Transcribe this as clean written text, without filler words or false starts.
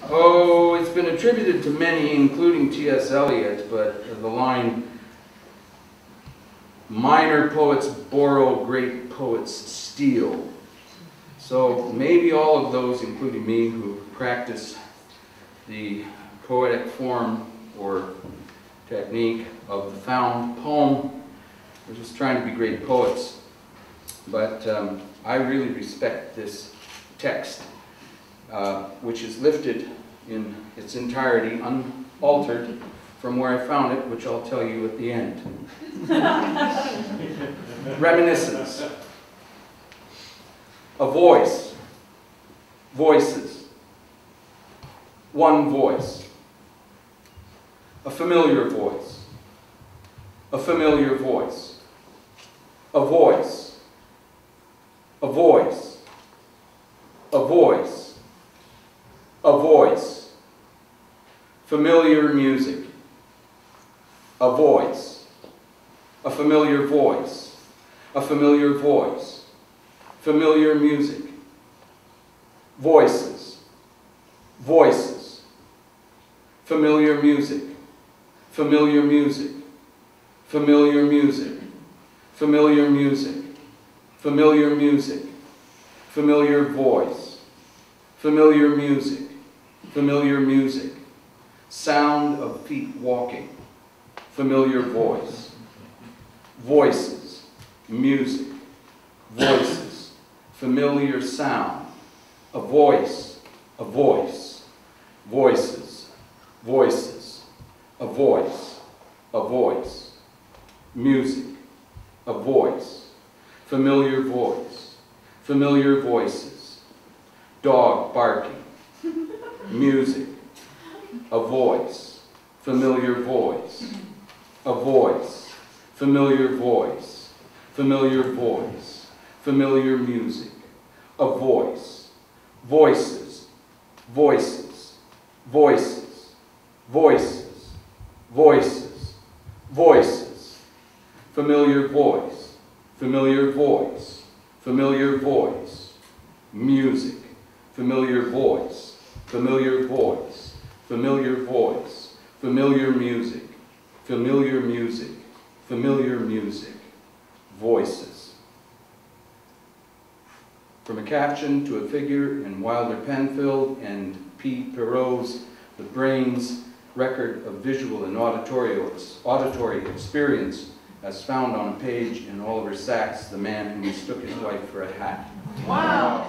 Oh, it's been attributed to many, including T.S. Eliot, but the line, "Minor poets borrow, great poets steal." So maybe all of those, including me, who practice the poetic form or technique of the found poem, we're just trying to be great poets. But I really respect this text, which is lifted in its entirety, unaltered, from where I found it, which I'll tell you at the end. Reminiscence. A voice. Voices. One voice. A familiar voice. A familiar voice. A voice. A voice. A voice. A voice. Familiar music. A voice. A familiar voice. A familiar voice. Familiar music. Voices. Voices. Familiar music. Familiar music. Familiar music. Familiar music. Familiar music. Familiar voice. Familiar music. Familiar music. Sound of feet walking. Familiar voice. Voices. Music. Voices. Familiar sound. A voice. A voice. Voices. Voices. A voice. A voice. Music. A voice. Familiar voice. Familiar voices. Dog barking. Music. A voice. Familiar voice. A voice. Familiar voice. Familiar voice. Familiar music. A voice. Voices. Voices. Voices. Voices. Voices. Voices. Familiar voice. Familiar voice. Familiar voice. Music. Familiar voice. Familiar voice. Familiar voice. Familiar music. Familiar music. Familiar music. Voices. From a caption to a figure in Wilder Penfield and P. Perot's The Brain's record of visual and auditory experience, as found on a page in Oliver Sacks' The Man Who Mistook His Wife for a Hat. Wow!